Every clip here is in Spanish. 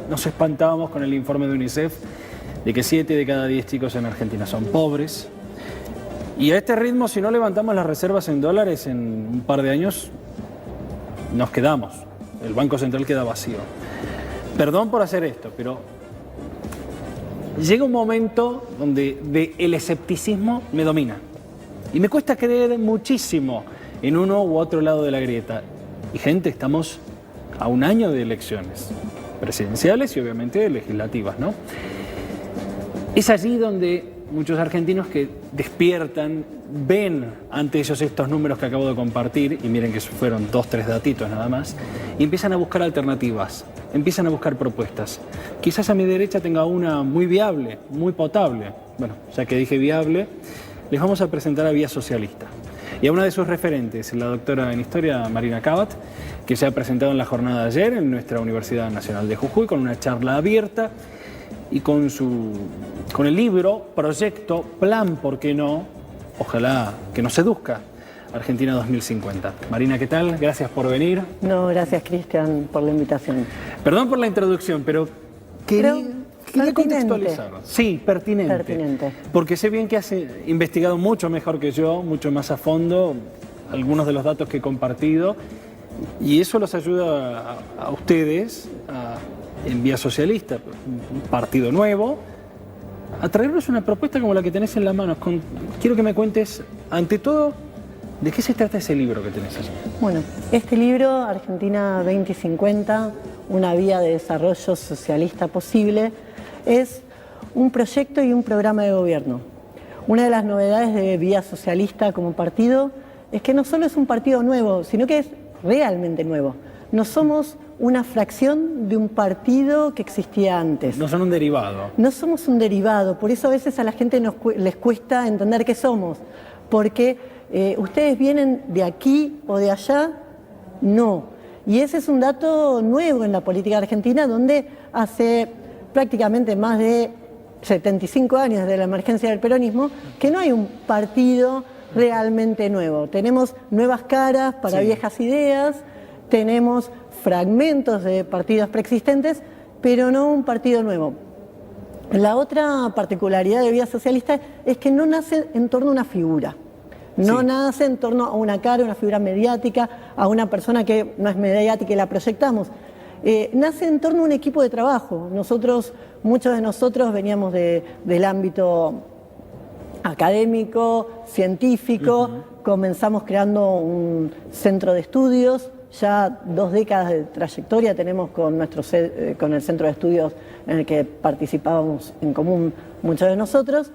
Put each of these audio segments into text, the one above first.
nos espantábamos con el informe de UNICEF de que 7 de cada 10 chicos en Argentina son pobres. Y a este ritmo, si no levantamos las reservas en dólares en un par de años, nos quedamos. El Banco Central queda vacío. Perdón por hacer esto, pero llega un momento donde el escepticismo me domina. Y me cuesta creer muchísimo en uno u otro lado de la grieta. Y gente, estamos a un año de elecciones presidenciales y obviamente legislativas, ¿no? Es allí donde muchos argentinos que despiertan, ven ante ellos estos números que acabo de compartir, y miren que fueron 2, 3 datitos nada más, y empiezan a buscar alternativas, empiezan a buscar propuestas. Quizás a mi derecha tenga una muy viable, muy potable. Bueno, ya que dije viable, les vamos a presentar a Vía Socialista. Y a una de sus referentes, la doctora en Historia, Marina Cabat, que se ha presentado en la jornada de ayer en nuestra Universidad Nacional de Jujuy con una charla abierta y con el libro, proyecto, plan, ¿por qué no? Ojalá que nos seduzca Argentina 2050. Marina, ¿qué tal? Gracias por venir. No, gracias, Cristian, por la invitación. Perdón por la introducción, pero quería contextualizarlo. Sí, pertinente. Porque sé bien que has investigado mucho mejor que yo, mucho más a fondo, algunos de los datos que he compartido, y eso los ayuda a ustedes, en Vía Socialista, un partido nuevo, a traernos una propuesta como la que tenés en la mano. Quiero que me cuentes, ante todo, ¿de qué se trata ese libro que tenés allí? Bueno, este libro, Argentina 2050, una vía de desarrollo socialista posible, es un proyecto y un programa de gobierno. Una de las novedades de Vía Socialista como partido es que no solo es un partido nuevo, sino que es realmente nuevo. No somos una fracción de un partido que existía antes. No son un derivado. No somos un derivado, por eso a veces a la gente les cuesta entender qué somos, porque ustedes vienen de aquí o de allá, no. Y ese es un dato nuevo en la política argentina, donde hace prácticamente más de 75 años de la emergencia del peronismo, que no hay un partido realmente nuevo. Tenemos nuevas caras para viejas ideas, tenemos fragmentos de partidos preexistentes, pero no un partido nuevo. La otra particularidad de Vía Socialista es que no nace en torno a una figura, no nace en torno a una cara, una figura mediática, a una persona que no es mediática y la proyectamos. Nace en torno a un equipo de trabajo. Muchos de nosotros veníamos del ámbito académico, científico, comenzamos creando un centro de estudios. Ya 2 décadas de trayectoria tenemos con el centro de estudios en el que participábamos en común muchos de nosotros,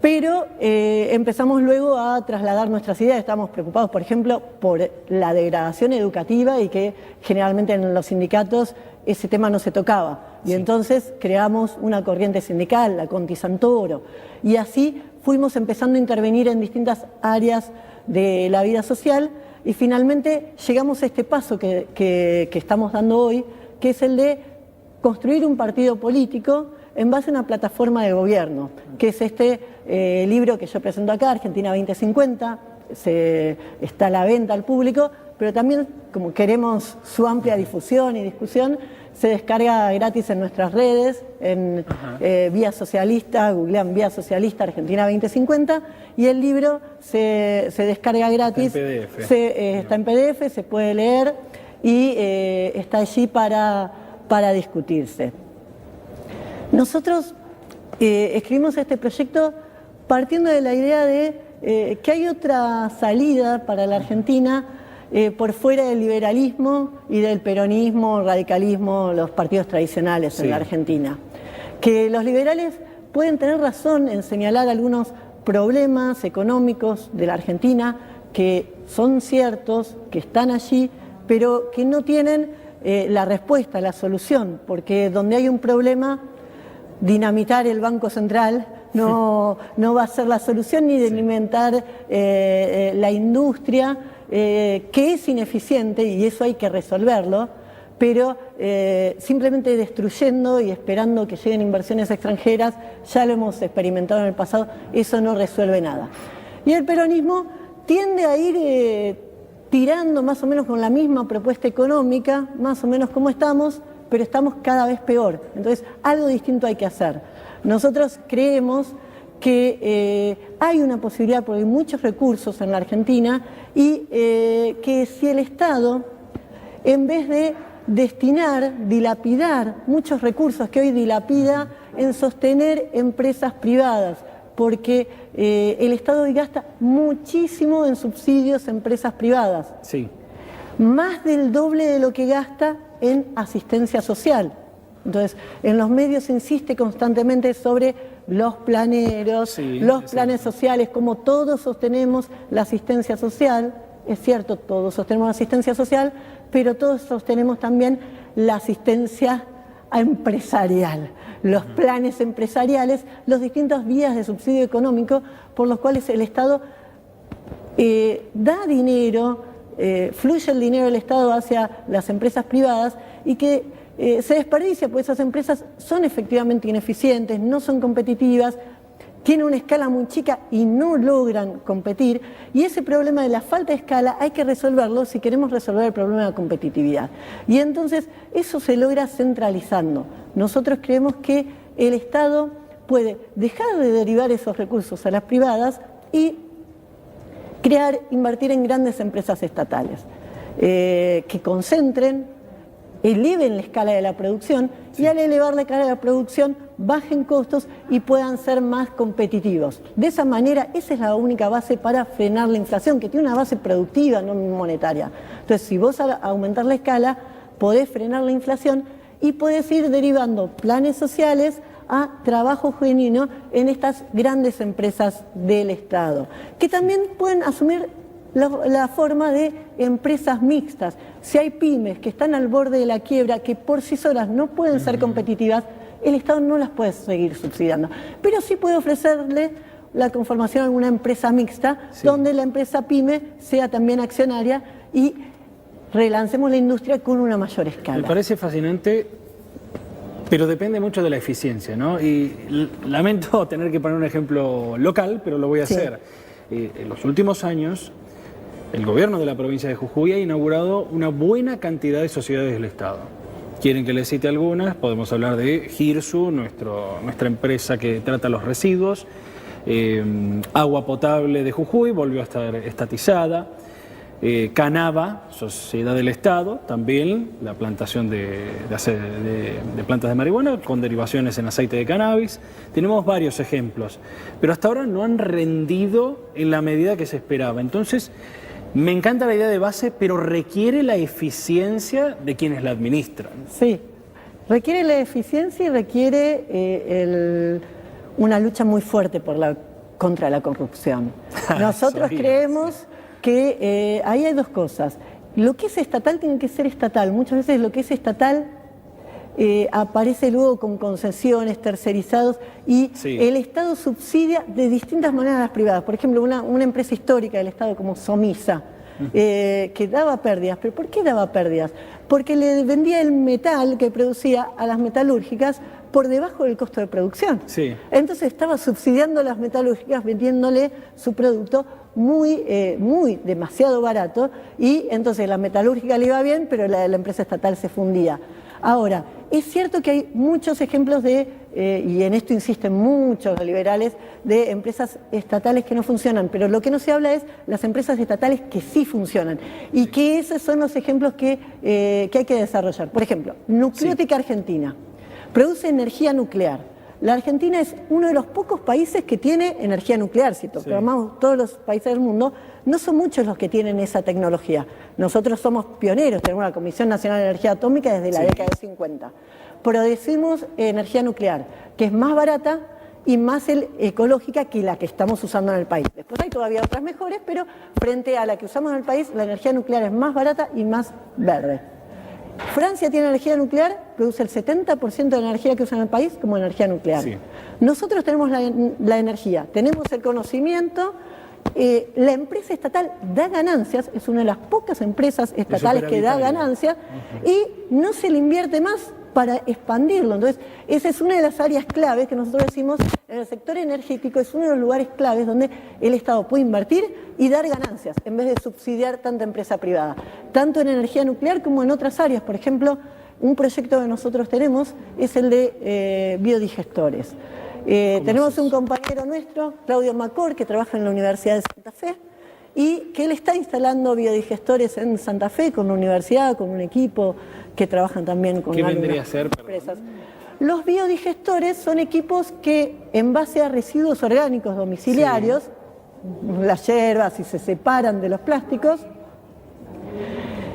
pero empezamos luego a trasladar nuestras ideas. Estamos preocupados, por ejemplo, por la degradación educativa y que generalmente en los sindicatos ese tema no se tocaba. Y entonces creamos una corriente sindical, la Conti Santoro, y así fuimos empezando a intervenir en distintas áreas de la vida social. Y finalmente llegamos a este paso que estamos dando hoy, que es el de construir un partido político en base a una plataforma de gobierno, que es este libro que yo presento acá, Argentina 2050, está a la venta al público, pero también, como queremos su amplia difusión y discusión, se descarga gratis en nuestras redes, en Vía Socialista, googlean Vía Socialista Argentina 2050, y el libro se descarga gratis. Está en PDF, se puede leer y está allí para discutirse. Nosotros escribimos este proyecto partiendo de la idea de que hay otra salida para la Argentina por fuera del liberalismo y del peronismo, radicalismo, los partidos tradicionales en la Argentina. Que los liberales pueden tener razón en señalar algunos problemas económicos de la Argentina que son ciertos, que están allí, pero que no tienen la respuesta, la solución, porque donde hay un problema, dinamitar el Banco Central no va a ser la solución, ni dinamitar la industria, que es ineficiente, y eso hay que resolverlo, pero simplemente destruyendo y esperando que lleguen inversiones extranjeras, ya lo hemos experimentado en el pasado, eso no resuelve nada. Y el peronismo tiende a ir tirando más o menos con la misma propuesta económica, más o menos como estamos, pero estamos cada vez peor. Entonces, algo distinto hay que hacer. Nosotros creemos que hay una posibilidad, porque hay muchos recursos en la Argentina, y que si el Estado, en vez de dilapidar muchos recursos que hoy dilapida en sostener empresas privadas, porque el Estado hoy gasta muchísimo en subsidios a empresas privadas. Sí. Más del doble de lo que gasta en asistencia social. Entonces, en los medios se insiste constantemente sobre los planeros, los planes sociales, como todos sostenemos la asistencia social. Es cierto, todos sostenemos la asistencia social, pero todos sostenemos también la asistencia empresarial, los planes empresariales, los distintas vías de subsidio económico por los cuales el Estado da dinero, fluye el dinero del Estado hacia las empresas privadas y que se desperdicia, porque esas empresas son efectivamente ineficientes, no son competitivas, tienen una escala muy chica y no logran competir, y ese problema de la falta de escala hay que resolverlo si queremos resolver el problema de la competitividad. Y entonces eso se logra centralizando. Nosotros creemos que el Estado puede dejar de derivar esos recursos a las privadas y invertir en grandes empresas estatales, que concentren, eleven la escala de la producción y al elevar la escala de la producción bajen costos y puedan ser más competitivos. De esa manera, esa es la única base para frenar la inflación, que tiene una base productiva, no monetaria. Entonces, si vos al aumentar la escala, podés frenar la inflación y podés ir derivando planes sociales a trabajo genuino en estas grandes empresas del Estado, que también pueden asumir la forma de empresas mixtas. Si hay pymes que están al borde de la quiebra, que por sí solas no pueden ser competitivas, el Estado no las puede seguir subsidiando. Pero sí puede ofrecerle la conformación de alguna empresa mixta, donde la empresa pyme sea también accionaria y relancemos la industria con una mayor escala. Me parece fascinante, pero depende mucho de la eficiencia, ¿no? Y lamento tener que poner un ejemplo local, pero lo voy a hacer. En los últimos años, el gobierno de la provincia de Jujuy ha inaugurado una buena cantidad de sociedades del Estado. Quieren que les cite algunas, podemos hablar de GIRSU, nuestra empresa que trata los residuos, Agua Potable de Jujuy volvió a estar estatizada, Canava, sociedad del Estado, también la plantación de plantas de marihuana con derivaciones en aceite de cannabis. Tenemos varios ejemplos, pero hasta ahora no han rendido en la medida que se esperaba. Entonces, me encanta la idea de base, pero requiere la eficiencia de quienes la administran. Sí, requiere la eficiencia y requiere una lucha muy fuerte contra la corrupción. Nosotros creemos que ahí hay dos cosas. Lo que es estatal tiene que ser estatal. Muchas veces lo que es estatal aparece luego con concesiones, tercerizados, y el Estado subsidia de distintas maneras a las privadas. Por ejemplo, una empresa histórica del Estado como Somisa, que daba pérdidas. ¿Pero por qué daba pérdidas? Porque le vendía el metal que producía a las metalúrgicas por debajo del costo de producción. Entonces estaba subsidiando a las metalúrgicas, vendiéndole su producto demasiado barato, y entonces la metalúrgica le iba bien, pero la empresa estatal se fundía. Ahora, es cierto que hay muchos ejemplos y en esto insisten muchos los liberales, de empresas estatales que no funcionan, pero lo que no se habla es las empresas estatales que sí funcionan, y que esos son los ejemplos que hay que desarrollar. Por ejemplo, Nucleótica Argentina produce energía nuclear. La Argentina es uno de los pocos países que tiene energía nuclear. Si tomamos todos los países del mundo, no son muchos los que tienen esa tecnología. Nosotros somos pioneros, tenemos la Comisión Nacional de Energía Atómica desde la década de 50. Producimos energía nuclear, que es más barata y más ecológica que la que estamos usando en el país. Después hay todavía otras mejores, pero frente a la que usamos en el país, la energía nuclear es más barata y más verde. Francia tiene energía nuclear, produce el 70% de la energía que usa en el país como energía nuclear. Nosotros tenemos la energía, tenemos el conocimiento, la empresa estatal da ganancias, es una de las pocas empresas estatales que da ganancias, y no se le invierte más para expandirlo. Entonces, esa es una de las áreas claves que nosotros decimos en el sector energético, es uno de los lugares claves donde el Estado puede invertir y dar ganancias, en vez de subsidiar tanta empresa privada, tanto en energía nuclear como en otras áreas. Por ejemplo, un proyecto que nosotros tenemos es el de biodigestores. Tenemos un compañero nuestro, Claudio Macor, que trabaja en la Universidad de Santa Fe y que él está instalando biodigestores en Santa Fe con la universidad, con un equipo que trabajan también con algunas empresas. Los biodigestores son equipos que, en base a residuos orgánicos domiciliarios, las hierbas, si se separan de los plásticos,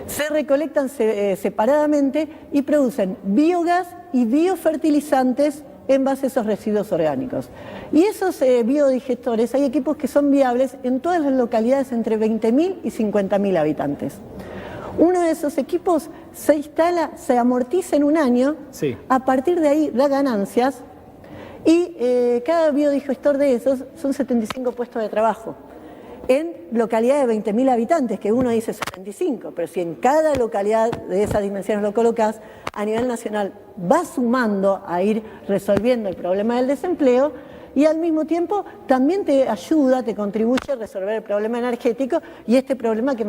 se recolectan separadamente y producen biogás y biofertilizantes en base a esos residuos orgánicos. Y esos biodigestores, hay equipos que son viables en todas las localidades entre 20.000 y 50.000 habitantes. Uno de esos equipos se instala, se amortiza en un año, a partir de ahí da ganancias y cada biodigestor de esos son 75 puestos de trabajo. En localidades de 20.000 habitantes, que uno dice 75, pero si en cada localidad de esas dimensiones lo colocas, a nivel nacional va sumando a ir resolviendo el problema del desempleo y al mismo tiempo también te ayuda, te contribuye a resolver el problema energético y este problema que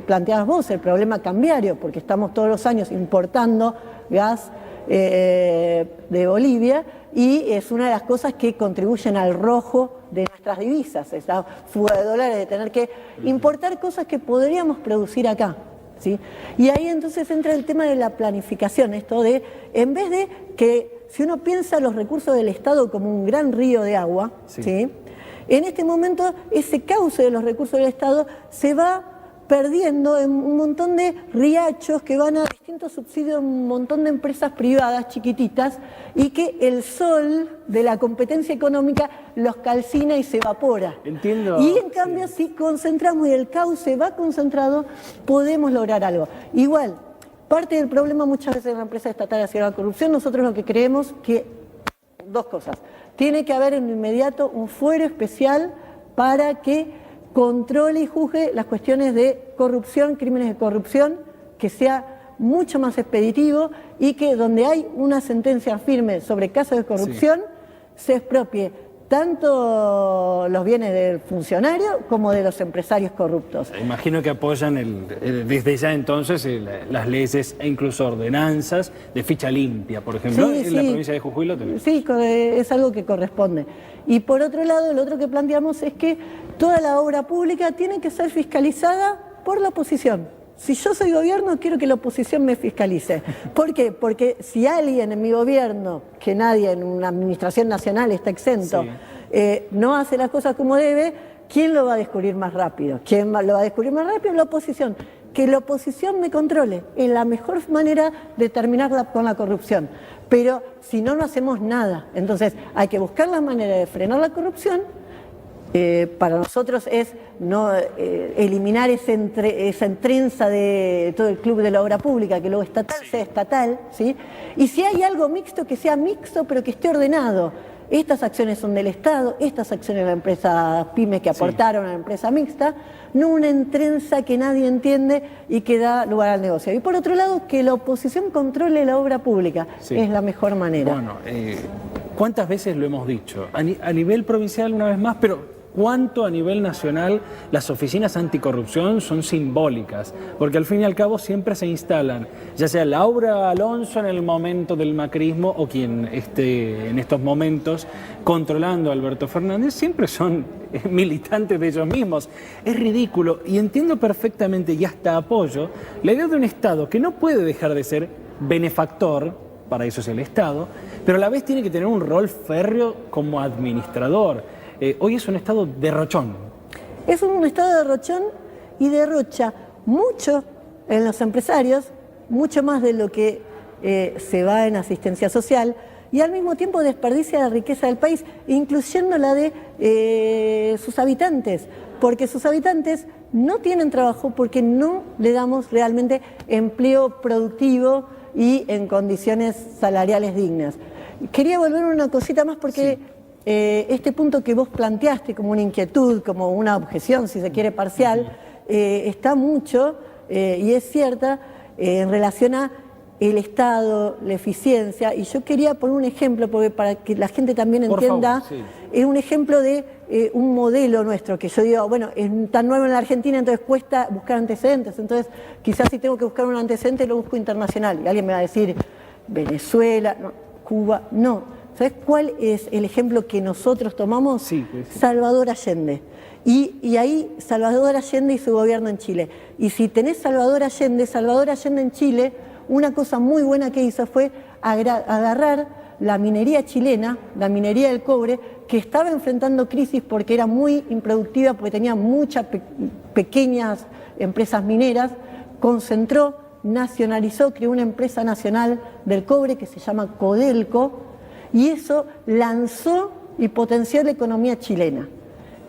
planteabas vos, el problema cambiario, porque estamos todos los años importando gas de Bolivia y es una de las cosas que contribuyen al rojo de nuestras divisas, esa fuga de dólares, de tener que importar cosas que podríamos producir acá, ¿sí? Y ahí entonces entra el tema de la planificación, esto de, en vez de que, si uno piensa los recursos del Estado como un gran río de agua, ¿sí? En este momento ese cauce de los recursos del Estado se va perdiendo en un montón de riachos que van a distintos subsidios, un montón de empresas privadas chiquititas y que el sol de la competencia económica los calcina y se evapora. Entiendo. Y en cambio, si concentramos y el cauce va concentrado, podemos lograr algo. Igual, parte del problema muchas veces en la empresa estatal hacia la corrupción, nosotros lo que creemos que, dos cosas, tiene que haber en inmediato un fuero especial para que controle y juzgue las cuestiones de corrupción, crímenes de corrupción, que sea mucho más expeditivo y que donde hay una sentencia firme sobre casos de corrupción, se expropie tanto los bienes del funcionario como de los empresarios corruptos. Imagino que apoyan desde ya entonces las leyes e incluso ordenanzas de ficha limpia, por ejemplo, en la provincia de Jujuy lo tenemos. Sí, es algo que corresponde. Y por otro lado, lo otro que planteamos es que toda la obra pública tiene que ser fiscalizada por la oposición. Si yo soy gobierno, quiero que la oposición me fiscalice. ¿Por qué? Porque si alguien en mi gobierno, que nadie en una administración nacional está exento, no hace las cosas como debe, ¿quién lo va a descubrir más rápido? ¿Quién lo va a descubrir más rápido? La oposición. Que la oposición me controle es la mejor manera de terminar con la corrupción. Pero si no, no hacemos nada. Entonces hay que buscar la manera de frenar la corrupción. Para nosotros es no eliminar esa entrenza de todo el club de la obra pública, que luego estatal sea estatal, ¿sí? Y si hay algo mixto, que sea mixto, pero que esté ordenado. Estas acciones son del Estado, estas acciones de la empresa PYME que aportaron a la empresa mixta, no una entrenza que nadie entiende y que da lugar al negocio. Y por otro lado, que la oposición controle la obra pública, es la mejor manera. Bueno, ¿cuántas veces lo hemos dicho? A nivel provincial una vez más, pero ¿cuánto a nivel nacional las oficinas anticorrupción son simbólicas? Porque al fin y al cabo siempre se instalan, ya sea Laura Alonso en el momento del macrismo o quien esté en estos momentos controlando a Alberto Fernández, siempre son militantes de ellos mismos. Es ridículo y entiendo perfectamente y hasta apoyo la idea de un Estado que no puede dejar de ser benefactor, para eso es el Estado, pero a la vez tiene que tener un rol férreo como administrador. Hoy es un Estado derrochón. Es un Estado derrochón y derrocha mucho en los empresarios, mucho más de lo que se va en asistencia social, y al mismo tiempo desperdicia la riqueza del país, incluyendo la de sus habitantes, porque sus habitantes no tienen trabajo porque no le damos realmente empleo productivo y en condiciones salariales dignas. Quería volver una cosita más porque este punto que vos planteaste como una inquietud, como una objeción, si se quiere, parcial, está mucho y es cierta en relación a el Estado, la eficiencia, y yo quería poner un ejemplo, porque para que la gente también entienda, es un ejemplo de un modelo nuestro, que yo digo, bueno, es tan nuevo en la Argentina, entonces cuesta buscar antecedentes, entonces quizás si tengo que buscar un antecedente lo busco internacional, y alguien me va a decir, Venezuela, no, Cuba, no. ¿Sabes cuál es el ejemplo que nosotros tomamos? Sí. Salvador Allende. Y ahí Salvador Allende y su gobierno en Chile. Y si tenés Salvador Allende en Chile, una cosa muy buena que hizo fue agarrar la minería chilena, la minería del cobre, que estaba enfrentando crisis porque era muy improductiva, porque tenía muchas pequeñas empresas mineras, concentró, nacionalizó, creó una empresa nacional del cobre que se llama Codelco, y eso lanzó y potenció la economía chilena.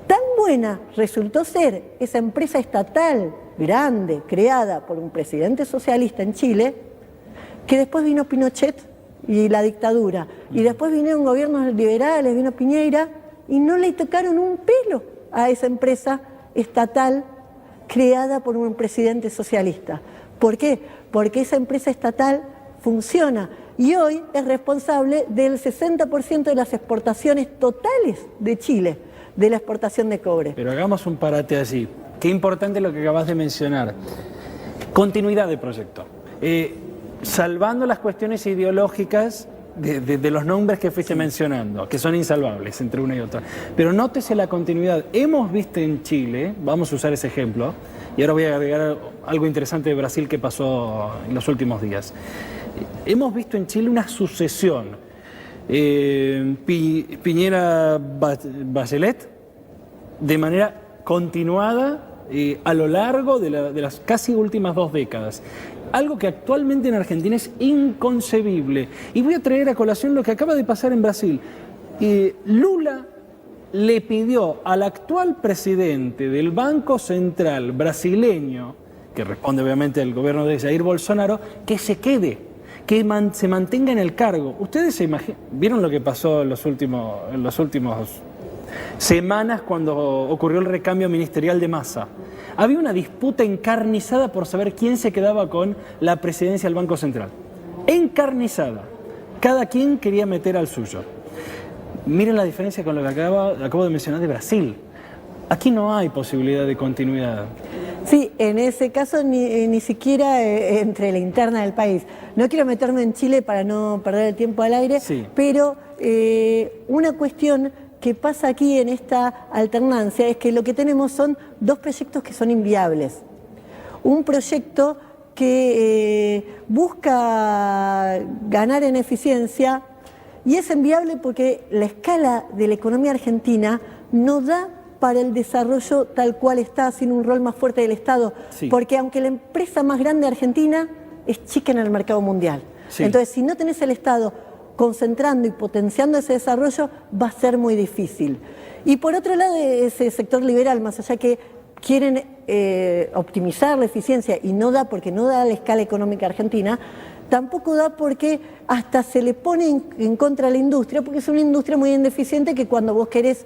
Tan buena resultó ser esa empresa estatal grande, creada por un presidente socialista en Chile, que después vino Pinochet y la dictadura, y después vinieron gobiernos liberales, vino Piñera, y no le tocaron un pelo a esa empresa estatal creada por un presidente socialista. ¿Por qué? Porque esa empresa estatal funciona y hoy es responsable del 60% de las exportaciones totales de Chile, de la exportación de cobre. Pero hagamos un parate allí. Qué importante lo que acabas de mencionar. Continuidad de proyecto. Salvando las cuestiones ideológicas de los nombres que fuiste mencionando, que son insalvables entre una y otra. Pero nótese la continuidad. Hemos visto en Chile, vamos a usar ese ejemplo, y ahora voy a agregar algo interesante de Brasil que pasó en los últimos días. Hemos visto en Chile una sucesión. Piñera Bachelet, de manera continuada a lo largo de las casi últimas 2 décadas. Algo que actualmente en Argentina es inconcebible. Y voy a traer a colación lo que acaba de pasar en Brasil. Lula le pidió al actual presidente del Banco Central brasileño, que responde obviamente al gobierno de Jair Bolsonaro, que se quede, que se mantenga en el cargo. Ustedes vieron lo que pasó en los últimos semanas cuando ocurrió el recambio ministerial de Massa. Había una disputa encarnizada por saber quién se quedaba con la presidencia del Banco Central. Encarnizada. Cada quien quería meter al suyo. Miren la diferencia con lo que acabo de mencionar de Brasil. Aquí no hay posibilidad de continuidad. Sí, en ese caso ni siquiera entre la interna del país. No quiero meterme en Chile para no perder el tiempo al aire, sí. Pero una cuestión que pasa aquí en esta alternancia es que lo que tenemos son 2 proyectos que son inviables. Un proyecto que busca ganar en eficiencia y es inviable porque la escala de la economía argentina no da para el desarrollo tal cual está, sin un rol más fuerte del Estado. Sí. Porque aunque la empresa más grande de Argentina es chica en el mercado mundial. Sí. Entonces, si no tenés el Estado concentrando y potenciando ese desarrollo, va a ser muy difícil. Y por otro lado, ese sector liberal, más allá que quieren optimizar la eficiencia y no da porque no da la escala económica argentina, tampoco da porque hasta se le pone en contra a la industria, porque es una industria muy ineficiente que cuando vos querés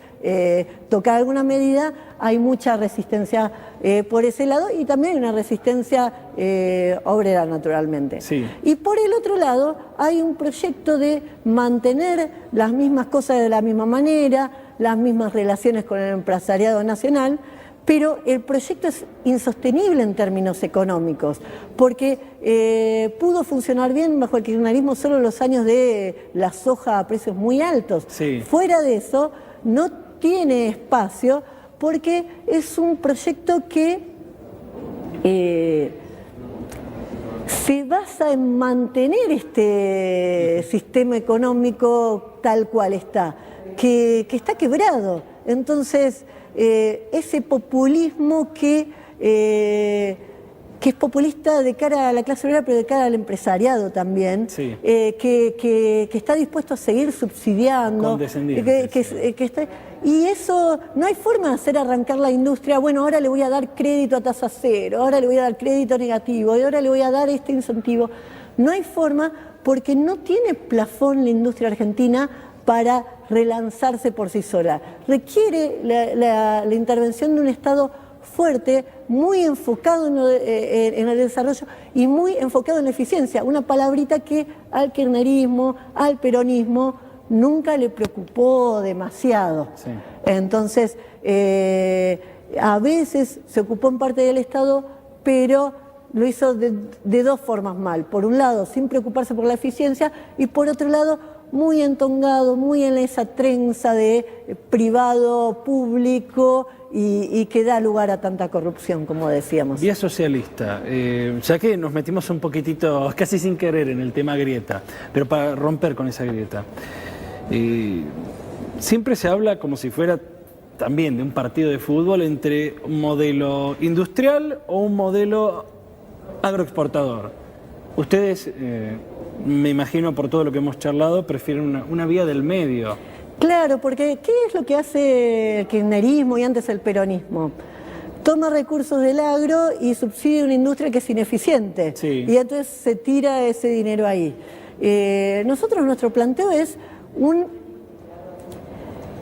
tocar alguna medida hay mucha resistencia por ese lado y también una resistencia obrera naturalmente. Sí. Y por el otro lado hay un proyecto de mantener las mismas cosas de la misma manera, las mismas relaciones con el empresariado nacional, pero el proyecto es insostenible en términos económicos, porque pudo funcionar bien bajo el kirchnerismo solo en los años de la soja a precios muy altos. Sí. Fuera de eso, no tiene espacio porque es un proyecto que se basa en mantener este sistema económico tal cual está, que está quebrado. Entonces, ese populismo que es populista de cara a la clase obrera, pero de cara al empresariado también, sí. Que está dispuesto a seguir subsidiando, y eso no hay forma de hacer arrancar la industria. Bueno, ahora le voy a dar crédito a tasa cero, ahora le voy a dar crédito negativo, y ahora le voy a dar este incentivo. No hay forma porque no tiene plafón la industria argentina para relanzarse por sí sola. Requiere la intervención de un Estado fuerte, muy enfocado en el desarrollo y muy enfocado en la eficiencia, una palabrita que al kirchnerismo, al peronismo, nunca le preocupó demasiado. Sí. Entonces, a veces se ocupó en parte del Estado, pero lo hizo de dos formas mal. Por un lado, sin preocuparse por la eficiencia, y por otro lado, muy entongado, muy en esa trenza de privado, público, y que da lugar a tanta corrupción, como decíamos. Vía socialista, ya que nos metimos un poquitito, casi sin querer, en el tema grieta, pero para romper con esa grieta. Siempre se habla como si fuera también de un partido de fútbol entre un modelo industrial o un modelo agroexportador. Ustedes, me imagino por todo lo que hemos charlado, prefieren una vía del medio. Claro, porque ¿qué es lo que hace el kirchnerismo y antes el peronismo? Toma recursos del agro y subsidia una industria que es ineficiente. Sí. Y entonces se tira ese dinero ahí. Nosotros, nuestro planteo es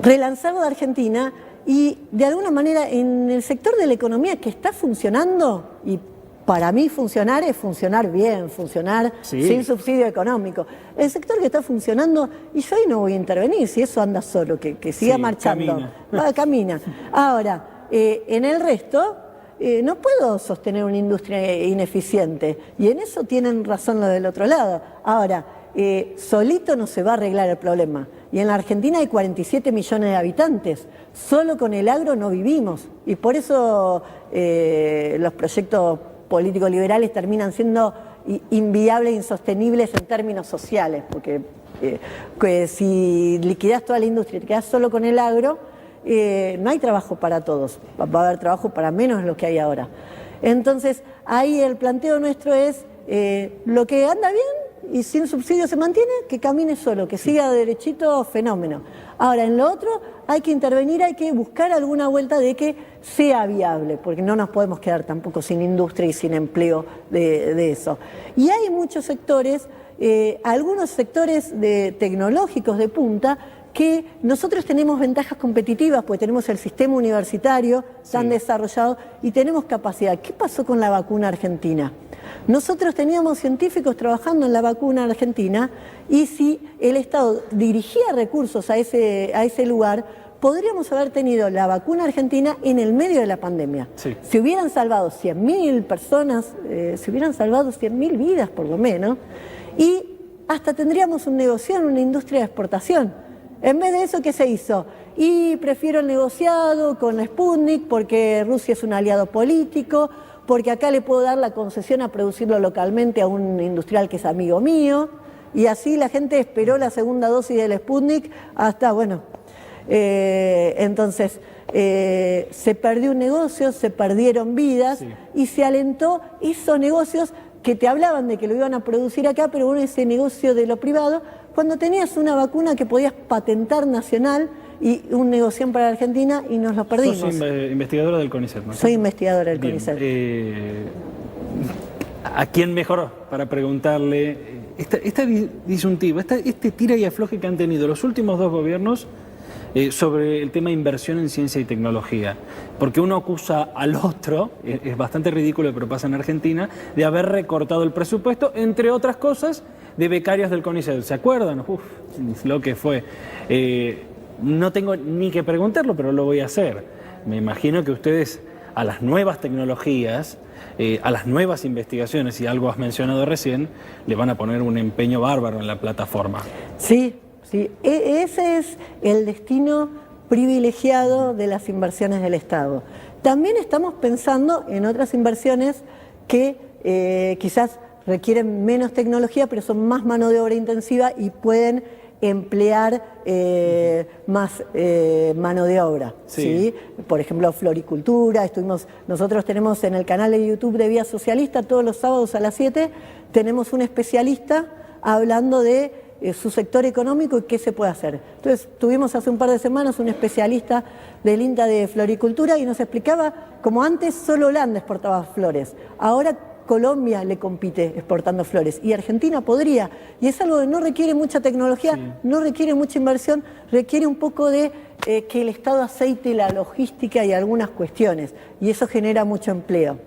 relanzar la Argentina y de alguna manera en el sector de la economía que está funcionando, y para mí funcionar es funcionar bien, funcionar sin subsidio económico. El sector que está funcionando, y yo ahí no voy a intervenir, si eso anda solo, que siga marchando. Camina. Ahora, en el resto, no puedo sostener una industria ineficiente, y en eso tienen razón los del otro lado. Ahora, solito no se va a arreglar el problema. Y en la Argentina hay 47 millones de habitantes. Solo con el agro no vivimos. Y por eso los proyectos políticos liberales terminan siendo inviables e insostenibles en términos sociales. Porque si liquidás toda la industria y te quedás solo con el agro, no hay trabajo para todos. Va a haber trabajo para menos de lo que hay ahora. Entonces, ahí el planteo nuestro es lo que anda bien y sin subsidio se mantiene, que camine solo, que siga derechito, fenómeno. Ahora, en lo otro hay que intervenir, hay que buscar alguna vuelta de que sea viable, porque no nos podemos quedar tampoco sin industria y sin empleo de eso. Y hay muchos sectores, algunos sectores tecnológicos de punta, que nosotros tenemos ventajas competitivas, porque tenemos el sistema universitario tan desarrollado y tenemos capacidad. ¿Qué pasó con la vacuna argentina? Nosotros teníamos científicos trabajando en la vacuna argentina, y si el Estado dirigía recursos a ese lugar, podríamos haber tenido la vacuna argentina en el medio de la pandemia. Sí. Se hubieran salvado 100.000 personas, se hubieran salvado 100.000 vidas por lo menos, y hasta tendríamos un negocio, una industria de exportación. En vez de eso, ¿qué se hizo? Y prefiero el negociado con la Sputnik porque Rusia es un aliado político, porque acá le puedo dar la concesión a producirlo localmente a un industrial que es amigo mío, y así la gente esperó la segunda dosis del Sputnik hasta, bueno, entonces se perdió un negocio, se perdieron vidas, y se alentó esos negocios que te hablaban de que lo iban a producir acá, pero bueno, ese negocio de lo privado, cuando tenías una vacuna que podías patentar nacional y un negocio para Argentina, y nos lo perdimos. Sos investigadora del CONICET, ¿no? Soy investigadora del CONICET. ¿A quién mejor para preguntarle esta disyuntiva, este tira y afloje que han tenido los últimos dos gobiernos sobre el tema de inversión en ciencia y tecnología? Porque uno acusa al otro, es bastante ridículo, pero pasa en Argentina, de haber recortado el presupuesto, entre otras cosas, de becarios del CONICET. ¿Se acuerdan? Uf, lo que fue. No tengo ni que preguntarlo, pero lo voy a hacer. Me imagino que ustedes a las nuevas tecnologías, a las nuevas investigaciones, y algo has mencionado recién, le van a poner un empeño bárbaro en la plataforma. Sí, sí. Ese es el destino privilegiado de las inversiones del Estado. También estamos pensando en otras inversiones que quizás requieren menos tecnología, pero son más mano de obra intensiva y pueden emplear más mano de obra. ¿Sí? Por ejemplo, floricultura. Nosotros tenemos en el canal de YouTube de Vía Socialista, todos los sábados a las 7, tenemos un especialista hablando de su sector económico y qué se puede hacer. Entonces, tuvimos hace un par de semanas un especialista del INTA de floricultura y nos explicaba cómo antes solo Holanda exportaba flores. Ahora Colombia le compite exportando flores y Argentina podría, y es algo que no requiere mucha tecnología, no requiere mucha inversión, requiere un poco de que el Estado aceite la logística y algunas cuestiones, y eso genera mucho empleo.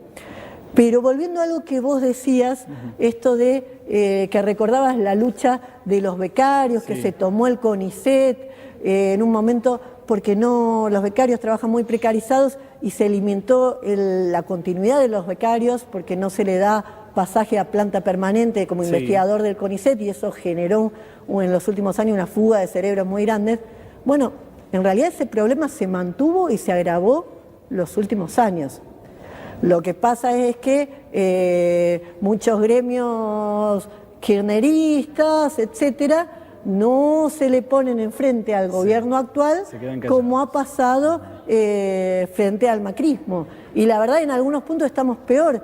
Pero volviendo a algo que vos decías, esto de que recordabas la lucha de los becarios, que se tomó el CONICET en un momento porque los becarios trabajan muy precarizados y se limitó la continuidad de los becarios porque no se le da pasaje a planta permanente como investigador del CONICET, y eso generó en los últimos años una fuga de cerebros muy grande. Bueno, en realidad ese problema se mantuvo y se agravó los últimos años. Lo que pasa es que muchos gremios kirchneristas, etcétera, no se le ponen enfrente al gobierno actual como ha pasado frente al macrismo. Y la verdad, en algunos puntos estamos peor.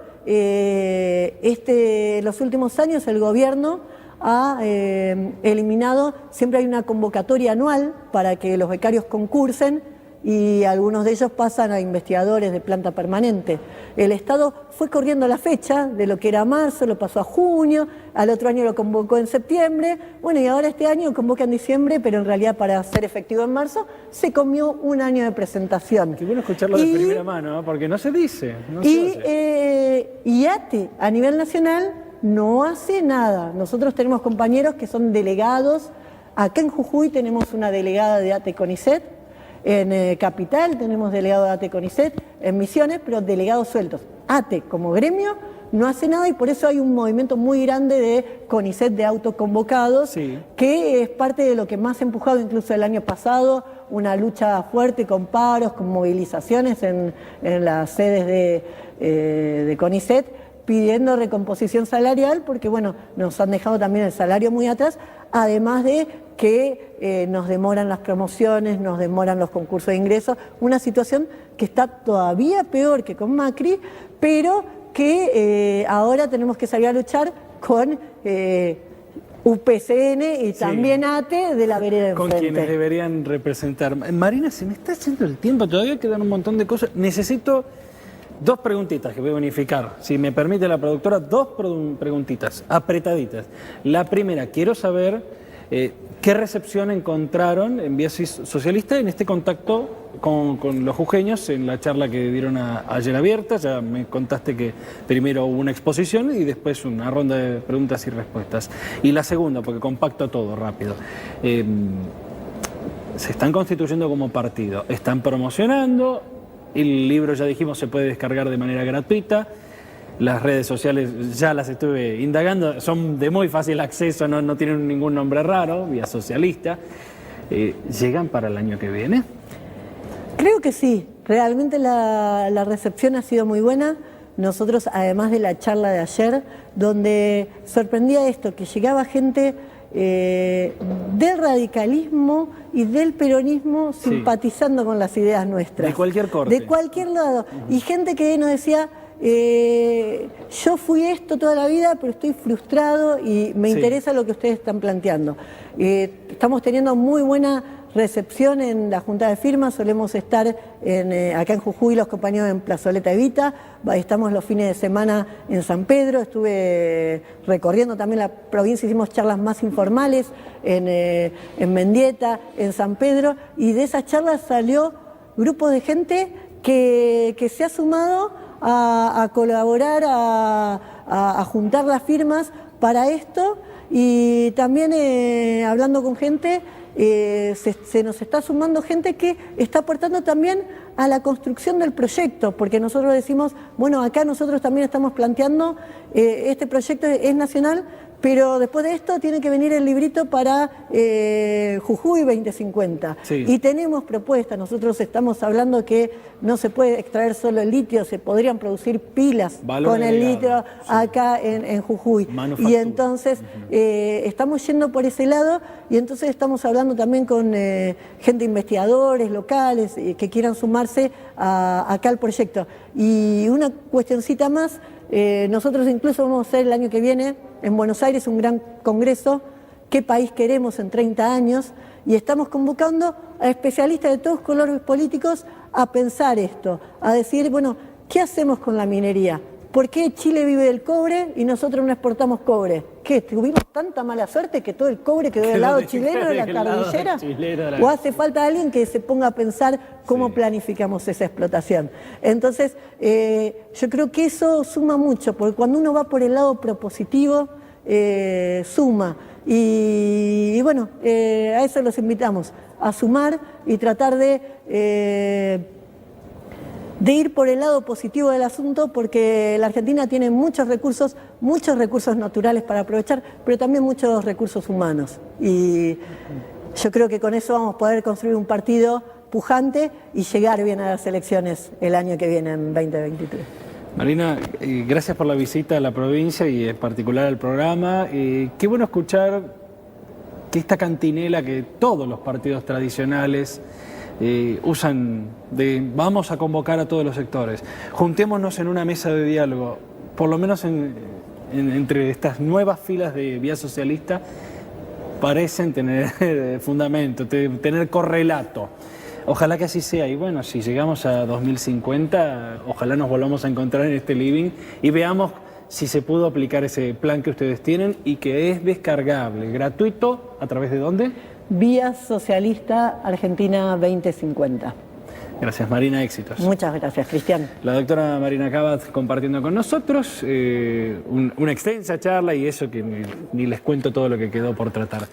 Los últimos años el gobierno ha eliminado, siempre hay una convocatoria anual para que los becarios concursen, y algunos de ellos pasan a investigadores de planta permanente. El Estado fue corriendo la fecha de lo que era marzo, lo pasó a junio, al otro año lo convocó en septiembre, bueno, y ahora este año convoca en diciembre, pero en realidad para ser efectivo en marzo se comió un año de presentación. Qué bueno escucharlo de primera mano, ¿eh? Porque no se dice. Y ATE, a nivel nacional, no hace nada. Nosotros tenemos compañeros que son delegados. Acá en Jujuy tenemos una delegada de ATE CONICET, en Capital tenemos delegado de ATE CONICET, en Misiones, pero delegados sueltos. ATE como gremio no hace nada, y por eso hay un movimiento muy grande de CONICET de autoconvocados, que es parte de lo que más ha empujado incluso el año pasado, una lucha fuerte con paros, con movilizaciones en las sedes de CONICET, pidiendo recomposición salarial, porque bueno, nos han dejado también el salario muy atrás, además de que nos demoran las promociones, nos demoran los concursos de ingresos, una situación que está todavía peor que con Macri, pero que ahora tenemos que salir a luchar con UPCN y también ATE de la vereda enfrente. Con quienes deberían representar. Marina, se me está haciendo el tiempo, todavía quedan un montón de cosas. Necesito dos preguntitas que voy a unificar. Si me permite la productora, dos preguntitas apretaditas. La primera, quiero saber qué recepción encontraron en Vía Socialista en este contacto con los jujeños en la charla que dieron ayer abierta. Ya me contaste que primero hubo una exposición y después una ronda de preguntas y respuestas. Y la segunda, porque compacto todo rápido. Se están constituyendo como partido, están promocionando, el libro ya dijimos se puede descargar de manera gratuita. Las redes sociales ya las estuve indagando, son de muy fácil acceso, no tienen ningún nombre raro, Vía Socialista. ¿Llegan para el año que viene? Creo que sí, realmente la recepción ha sido muy buena. Nosotros, además de la charla de ayer, donde sorprendía esto, que llegaba gente del radicalismo y del peronismo simpatizando con las ideas nuestras. De cualquier corte. De cualquier lado. Y gente que nos decía, yo fui esto toda la vida, pero estoy frustrado y me interesa lo que ustedes están planteando. Estamos teniendo muy buena recepción en la Junta de Firmas, solemos estar acá en Jujuy los compañeros en Plazoleta Evita, estamos los fines de semana en San Pedro, estuve recorriendo también la provincia, hicimos charlas más informales en Mendieta, en San Pedro, y de esas charlas salió grupo de gente que se ha sumado a colaborar, a juntar las firmas para esto, y también hablando con gente, se nos está sumando gente que está aportando también a la construcción del proyecto, porque nosotros decimos, bueno, acá nosotros también estamos planteando, este proyecto es nacional, pero después de esto tiene que venir el librito para Jujuy 2050. Y tenemos propuestas, nosotros estamos hablando que no se puede extraer solo el litio, se podrían producir pilas con el litio acá en Jujuy. Y entonces estamos yendo por ese lado, y entonces estamos hablando también con gente, investigadores locales que quieran sumarse acá al proyecto. Y una cuestioncita más, nosotros incluso vamos a hacer el año que viene en Buenos Aires un gran congreso, ¿qué país queremos en 30 años? Y estamos convocando a especialistas de todos colores políticos a pensar esto, a decir, bueno, ¿qué hacemos con la minería? ¿Por qué Chile vive del cobre y nosotros no exportamos cobre? ¿qué? ¿Tuvimos tanta mala suerte que todo el cobre quedó del lado chileno de la cordillera? ¿O hace falta alguien que se ponga a pensar cómo planificamos esa explotación? Entonces, yo creo que eso suma mucho, porque cuando uno va por el lado propositivo, suma. Y bueno, a eso los invitamos, a sumar y tratar de ir por el lado positivo del asunto, porque la Argentina tiene muchos recursos naturales para aprovechar, pero también muchos recursos humanos. Y yo creo que con eso vamos a poder construir un partido pujante y llegar bien a las elecciones el año que viene, en 2023. Marina, gracias por la visita a la provincia y en particular al programa. Qué bueno escuchar que esta cantinela que todos los partidos tradicionales usan de vamos a convocar a todos los sectores, juntémonos en una mesa de diálogo, por lo menos entre estas nuevas filas de Vía Socialista, parecen tener fundamento, tener correlato. Ojalá que así sea, y bueno, si llegamos a 2050, ojalá nos volvamos a encontrar en este living y veamos si se pudo aplicar ese plan que ustedes tienen y que es descargable, gratuito, ¿a través de dónde? Vía Socialista Argentina 2050. Gracias, Marina, éxitos. Muchas gracias, Cristian. La doctora Marina Cabat compartiendo con nosotros una extensa charla y eso que ni les cuento todo lo que quedó por tratar.